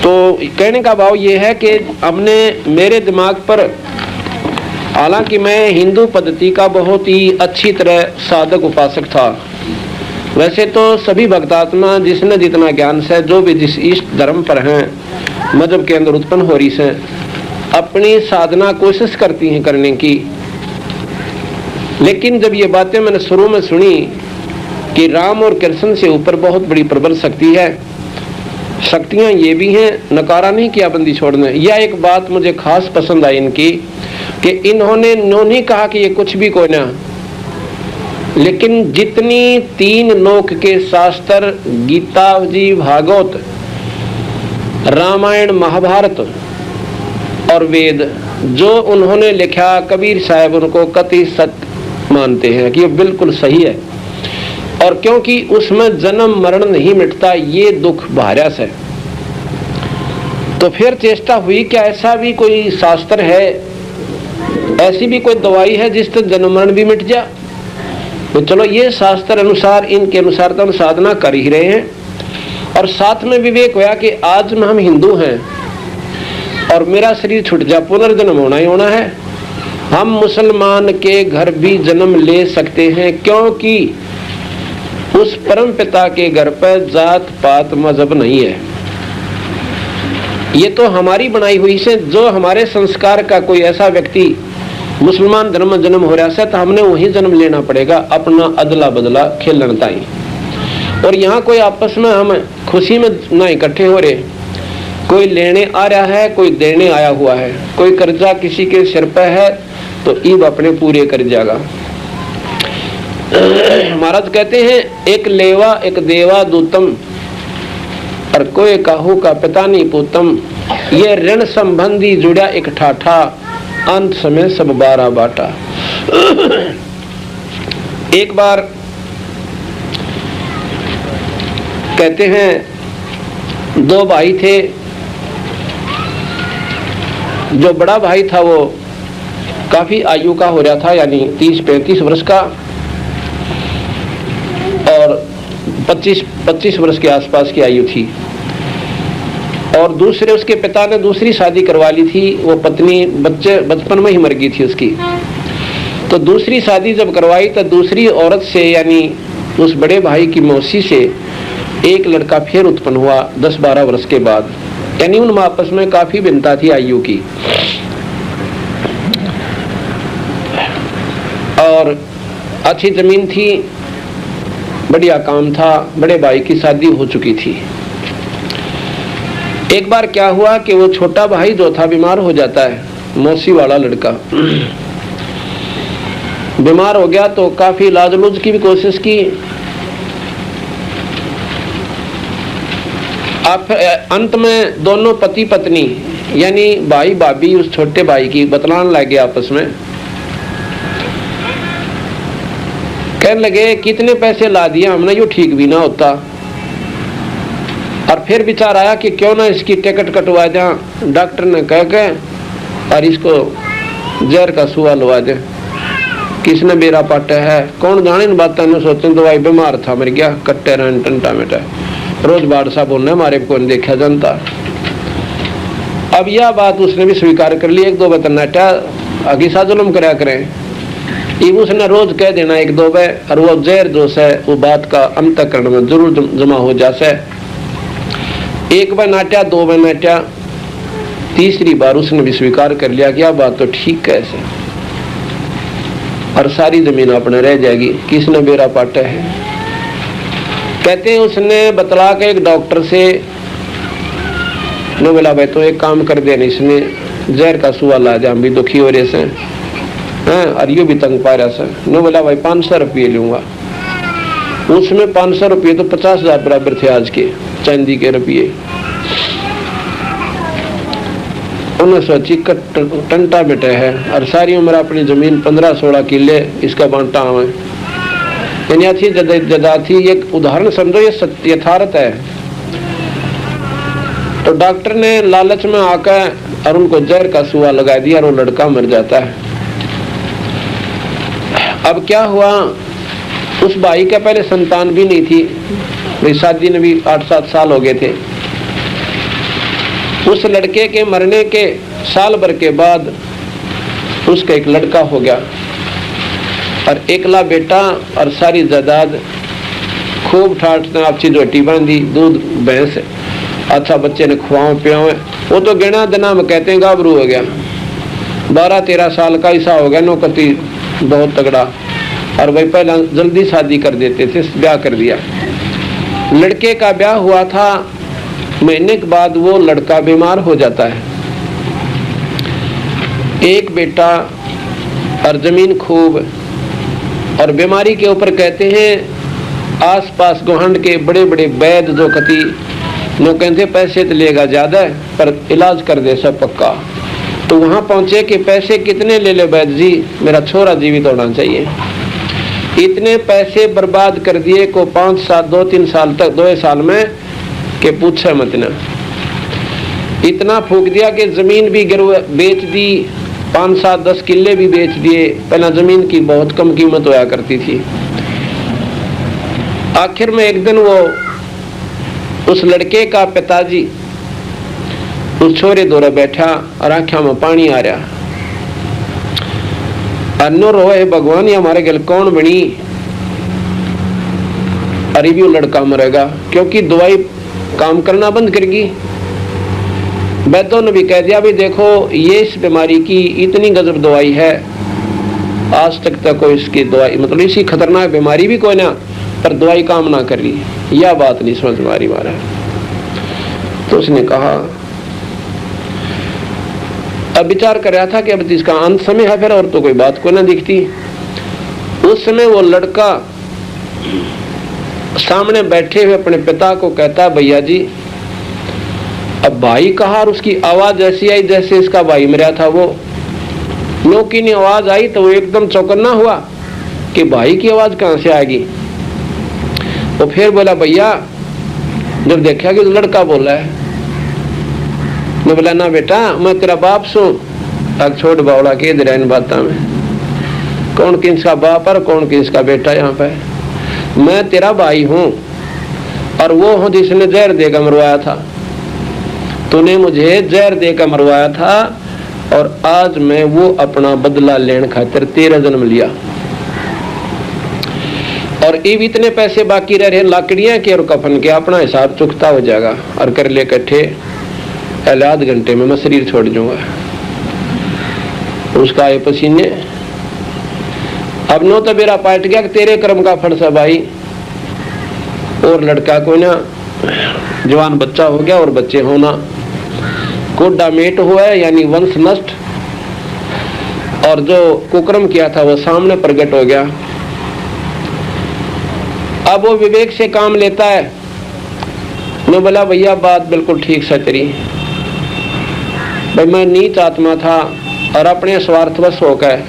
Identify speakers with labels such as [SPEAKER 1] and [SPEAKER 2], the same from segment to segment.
[SPEAKER 1] तो कहने का भाव ये है कि हमने मेरे दिमाग पर, हालांकि मैं हिंदू पद्धति का बहुत ही अच्छी तरह साधक उपासक था, वैसे तो सभी भक्तात्मा जिसने जितना ज्ञान से, जो भी जिस इष्ट धर्म पर हैं, मजहब के अंदर उत्पन्न हो रही से, अपनी साधना कोशिश करती हैं करने की। लेकिन जब ये बातें मैंने शुरू में सुनी कि राम और कृष्ण से ऊपर बहुत बड़ी प्रबल शक्ति है, शक्तियां ये भी हैं, नकारा नहीं किया बंदी छोड़ने। यह एक बात मुझे खास पसंद आई इनकी कि इन्होंने नहीं कहा कि ये कुछ भी कोई ना, लेकिन जितनी 3 लोक के शास्त्र, गीता जी, भागवत, रामायण, महाभारत और वेद जो उन्होंने लिखा, कबीर साहब उनको कति सत्य मानते हैं कि ये बिल्कुल सही है। और क्योंकि उसमें जन्म मरण नहीं मिटता, ये दुख भार्या से, तो फिर चेष्टा हुई कि ऐसा भी कोई शास्त्र है, ऐसी भी कोई दवाई है जिससे जन्म मरण भी मिट जा। तो चलो ये शास्त्र अनुसार, इनके अनुसार तो हम साधना कर ही रहे हैं। और साथ में विवेक होया कि आज में हम हिंदू हैं और मेरा शरीर छूट जा, पुनर्जन्म होना ही होना है। हम मुसलमान के घर भी जन्म ले सकते हैं, क्योंकि उस परम पिता के घर पर जात पात मजहब नहीं है। ये तो हमारी बनाई हुई से, जो हमारे संस्कार का कोई ऐसा व्यक्ति मुसलमान धर्म में जन्म हो रहा है तो हमने वही जन्म लेना पड़ेगा, अपना अदला बदला खेलना ताई। और यहाँ कोई आपस में हम खुशी में ना इकट्ठे हो रहे, कोई लेने आ रहा है, कोई देने आया हुआ है, कोई कर्जा किसी के सिर पर है तो ईब अपने पूरे कर जाएगा। महाराज कहते हैं, एक लेवा एक देवा दूतम, और कोई काहू का पिता नहीं पूतम। ये ऋण संबंधी जुड़ा एक ठाठा, अंत समय सब बारा बाटा। एक बार कहते हैं 2 भाई थे। जो बड़ा भाई था वो काफी आयु का हो रहा था, यानी 30-35 वर्ष का, और 25 वर्ष के आसपास की आयु थी। और दूसरे, उसके पिता ने दूसरी शादी करवा ली थी। वो पत्नी बचपन में ही मर गई थी उसकी। तो दूसरी शादी जब करवाई तो दूसरी औरत से, यानी उस बड़े भाई की मौसी से एक लड़का फिर उत्पन्न हुआ 10-12 वर्ष के बाद। यानी उन आपस में काफी भिन्नता थी आयु की। और अच्छी जमीन थी, बढ़िया काम था, बड़े भाई की शादी हो चुकी थी। एक बार क्या हुआ कि वो छोटा भाई जो था बीमार हो जाता है, मौसी वाला लड़का बीमार हो गया। तो काफी इलाज उलाज की भी कोशिश की। अंत में दोनों पति पत्नी, यानी भाई भाभी, उस छोटे भाई की बतलाने लगे आपस में। कहने लगे कितने पैसे ला दिया हमने, यो ठीक भी ना होता। और फिर विचार आया कि क्यों ना इसकी टिकट कटवा दें, डॉक्टर ने कह के, और इसको जहर का सुआ लवा दे। किसने बेरा पाटा है, कौन जाने इन बातों में। सोचते दवाई बीमार था, मर गया, कट्टे रहन टंटा मेटा, रोज बादशाह बोलने हमारे को देखा जनता। अब यह बात उसने भी स्वीकार कर ली। 1-2 बार नाटा अगीसा जुल्म कराया करें, उसने रोज कह देना 1-2 बार, और वो जहर जो है वो बात का अंतःकरण में जरूर जमा हो जाए। 1 बार नाट्या, 2 बार नाट्या, तीसरी बार उसने भी स्वीकार कर लिया कि यह बात तो ठीक है ऐसे, और सारी जमीन अपने रह जाएगी, किसने बेरा पाटा है। कहते हैं उसने बतला के एक डॉक्टर से नो बोला, भाई तो एक काम कर देना, इसने जहर का सुआ ला जा, हम भी दुखी हो रहे से हैं, और ये भी तंग पा रहा से। नो बोला भाई 500 रुपये लूंगा। उसमें 500 रुपये तो 50,000 बराबर थे आज के चांदी के रुपये। उन्हें सोची टंटा बेटा है, और सारी उम्र अपनी जमीन 15-16 किले इसका बांटा हुआ है। थी जदा थी। एक उदाहरण समझो, ये सत्य यथार्थ है। तो डॉक्टर ने लालच में आकर और उनको जहर का सुआ लगा दिया, और वो लड़का मर जाता है। अब क्या हुआ, उस भाई का पहले संतान भी नहीं थी, मेरी शादी ने भी 8-7 साल हो गए थे। उस लड़के के मरने के साल भर के बाद उसका एक लड़का हो गया और एकला बेटा और सारी जायदाद खूब ठाट आपसी रोटी बांधी, दूध भैंस अच्छा बच्चे ने खुआओ पियाओ। वो तो गिना दिना में कहते हैं गाभरू हो गया, 12-13 साल का ऐसा हो गया, नौकती बहुत तगड़ा। और वही पहला जल्दी शादी कर देते थे, ब्याह कर दिया। लड़के का ब्याह हुआ था, महीने के बाद वो लड़का बीमार हो जाता है। एक बेटा और जमीन खूब, और बीमारी के ऊपर कहते हैं आसपास गोहंड के बड़े बड़े वैद्य जो कति नो कहते पैसे तो लेगा ज्यादा पर इलाज कर दे सब पक्का। तो वहां पहुंचे कि पैसे कितने ले ले वैद्य जी, मेरा छोरा जीवित होना चाहिए। इतने पैसे बर्बाद कर दिए को 2-3 साल तक, 2 साल में के पूछे मत ना। इतना फूक दिया कि जमीन भी बेच दी, 5-7-10 किले भी बेच दिए। पहला जमीन की बहुत कम कीमत होया करती थी। आखिर में एक दिन वो उस लड़के का पिताजी उस छोरे दौरे बैठा और आंखों में पानी आ रहा, अन्नो रोए भगवान ये हमारे गल कौन बनी, अरे भी वो लड़का मरेगा क्योंकि दवाई काम करना बंद करेगी। वैद्यों ने भी कह दिया भी देखो ये इस बीमारी की इतनी गजब दवाई है, आज तक कोई इसकी दवाई मतलब इसी खतरनाक बीमारी भी कोई ना, पर दवाई काम ना कर रही, यह बात नहीं समझ में आ रही हमारा। तो उसने कहा, अब विचार कर रहा था कि अब इसका अंत समय है फिर, और तो कोई बात को ना दिखती। उस समय वो लड़का सामने बैठे हुए अपने पिता को कहता, भैया जी अब भाई कहा, और उसकी आवाज ऐसी आई जैसे इसका भाई मरा था। वो नौकी ने आवाज आई तो वो एकदम चौकन्ना हुआ कि भाई की आवाज कहां से आएगी। वो फिर बोला, भैया जब देखा कि लड़का बोला है, मैं बोला ना बेटा मैं तेरा बाप सू, अब छोड़ बावड़ा के इधर इन बातों में, कौन किसका बाप और कौन किसका बेटा, यहाँ पे मैं तेरा भाई हूं और वो हूं जिसने जहर देकर मरवाया था। तूने मुझे जहर देकर मरवाया था और आज मैं वो अपना बदला लेने खातिर तेरा जन्म लिया। और ये इतने पैसे बाकी रह रहे, लाकड़ियां के और कफन के, अपना हिसाब चुकता हो जाएगा और कर ले इकट्ठे, पहले आध घंटे में मैं शरीर छोड़ दूंगा। उसका आए पसीने, अब नो तो मेरा पाट गया कि तेरे कर्म का फल सा भाई। और लड़का को ना जवान बच्चा हो गया, और बच्चे होना कोडा मेट हुआ है यानी वंश नष्ट, और जो कुकर्म किया था वो सामने प्रकट हो गया। अब वो विवेक से काम लेता है। मैं बोला भैया बात बिल्कुल ठीक से तेरी, भाई मैं नीच आत्मा था और अपने स्वार्थवश होकर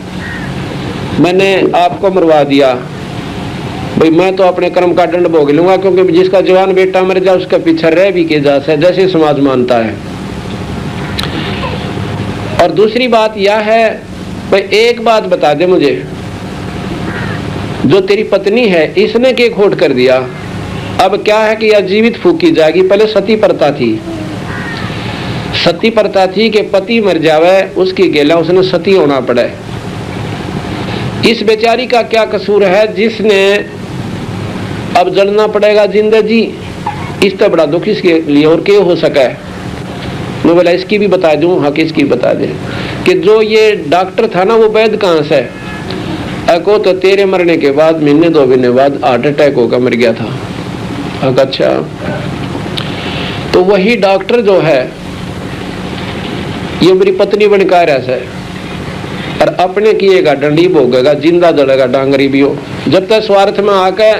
[SPEAKER 1] मैंने आपको मरवा दिया। भाई मैं तो अपने कर्म का दंड भोग लूंगा, क्योंकि जिसका जवान बेटा मर जाए उसका पीछे रह भी के जा सकता, जैसे समाज मानता है। और दूसरी बात यह है, भाई एक बात बता दे मुझे, जो तेरी पत्नी है इसने क्या खोट कर दिया? अब क्या है कि यह जीवित फूकी जाएगी। पहले सती प्रथा थी, सती प्रथा थी कि पति मर जावे उसकी गेला उसने सती होना पड़े। इस बेचारी का क्या कसूर है जिसने अब जलना पड़ेगा जिंदगी? इससे बड़ा दुख इसके लिए और क्या हो सका है? मैं बोला इसकी भी बता दूं। हाँ किसकी बता दे कि जो ये डॉक्टर था ना वो वैद्य कहाँ से? को तो तेरे मरने के बाद महीने 2 महीने बाद हार्ट अटैक होकर मर गया था। अच्छा, तो वही डॉक्टर जो है ये मेरी पत्नी बनकर ऐसा है और अपने किएगा डंडी भोगेगा, जिंदा जड़ेगा डांगरी भी हो। जब तक स्वार्थ में आके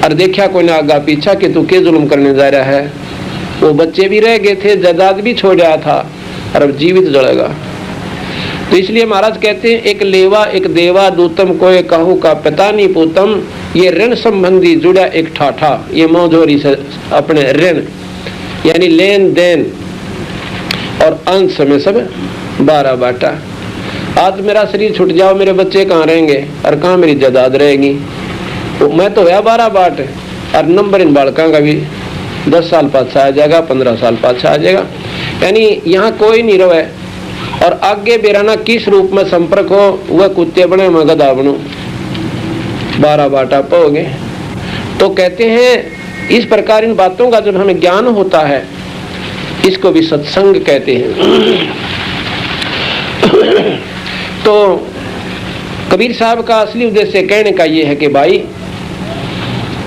[SPEAKER 1] और देखा कोई ने आगा पीछा कि तू क्या जुल्म करने जा रहा है। वो बच्चे भी रह गए थे, जायदाद भी छोड़ आया था और अब जीवित जड़ेगा। तो इसलिए महाराज कहते हैं एक लेवा एक देवा दूतम कोई कहू का पिता नहीं पूतम। ये ऋण संबंधी जुड़ा एक ठाठा, ये मौजूरी से अपने ऋण यानी लेन देन और अंश में सब 12 बाटा। आज मेरा शरीर छूट जाओ, मेरे बच्चे कहाँ रहेंगे और कहाँ मेरी जायदाद रहेगी? तो मैं तो है 12 बाट और नंबर इन बालकों का भी 10 साल पाछा आ जाएगा, 15 साल पाछा आ जाएगा, यानी यहाँ कोई नहीं रहे। और आगे बेराना किस रूप में संपर्क हो, वह कुत्ते बने मैं गधा बनूं, 12 बाटा पाओगे। तो कहते हैं इस प्रकार इन बातों का जब हमें ज्ञान होता है, इसको भी सत्संग कहते हैं। तो कबीर साहब का असली उद्देश्य कहने का यह है कि भाई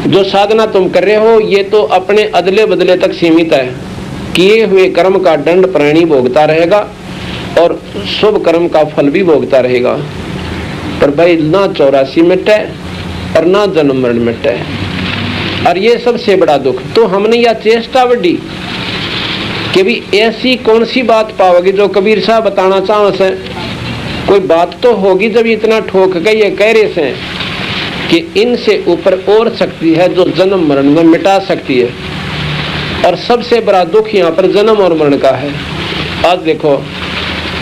[SPEAKER 1] जो साधना तुम कर रहे हो ये तो अपने अदले बदले तक सीमित है, किए हुए कर्म का दंड प्राणी भोगता रहेगा और शुभ कर्म का फल भी भोगता रहेगा, पर भाई ना 84 मिटे और ना जन्म मरण मिटे, और ये सबसे बड़ा दुख। तो हमने यह चेष्टा बढ़ी कि भी ऐसी कौन सी बात पाओगे जो कबीर साहब बताना चाहो से, कोई बात तो होगी जब इतना ठोक के ये कह रहे से कि इनसे ऊपर और शक्ति है जो जन्म मरण में मिटा सकती है, और सबसे बड़ा दुख यहाँ पर जन्म और मरण का है। आज देखो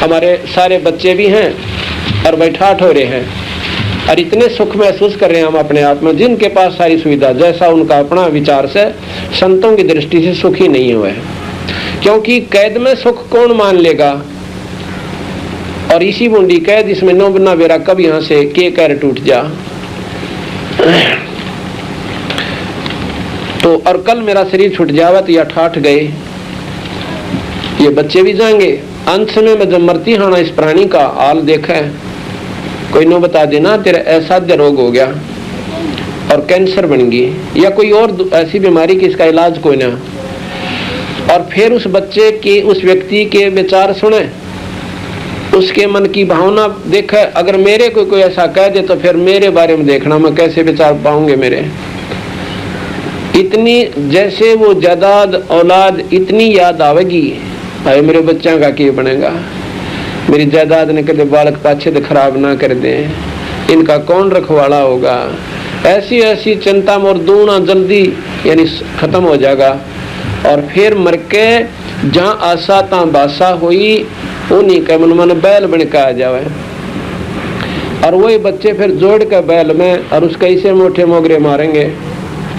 [SPEAKER 1] हमारे सारे बच्चे भी हैं और बैठाठ हो रहे हैं और इतने सुख महसूस कर रहे हैं हम अपने आप में, जिनके पास सारी सुविधा, जैसा उनका अपना विचार से संतों की दृष्टि से सुखी नहीं हुए, क्योंकि कैद में सुख कौन मान लेगा। और इसी बूंदी कैद इसमें नो बना बेरा कब यहाँ से के कर टूट जा। तो और कल मेरा शरीर छूट जावा तो या ठाठ गए, ये बच्चे भी जाएंगे। अंत में मैं जब मरती हाना इस प्राणी का हाल देखा है, कोई नो बता देना तेरा असाध्य रोग हो गया और कैंसर बन गई या कोई और ऐसी बीमारी की इसका इलाज कोई ना, और फिर उस बच्चे के उस व्यक्ति के विचार सुने, उसके मन की भावना देखे। अगर मेरे को कोई ऐसा कह दे तो फिर मेरे बारे में देखना मैं कैसे विचार पाऊंगे मेरे। इतनी जैसे वो जायदाद औलाद इतनी याद आवेगी, अरे मेरे बच्चा का क्या बनेगा, मेरी जायदाद ने कदे बालक पाछे तो खराब ना कर दे, इनका कौन रखवाला होगा। ऐसी ऐसी चिंता मोर दूना जल्दी यानी खत्म हो जाएगा। और फिर मर के जहाँ आशा ता बासा हुई उन्हीं के मन मन बैल बन के आ जावे, और वही बच्चे फिर जोड़ के बैल में और उसके ऐसे मोटे मोगरे मारेंगे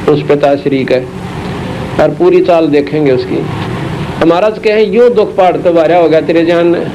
[SPEAKER 1] उस पिताश्री के, और पूरी चाल देखेंगे उसकी। हमारा कहे यूं दुख पाड़ तो बारा होगा तेरे जान ने।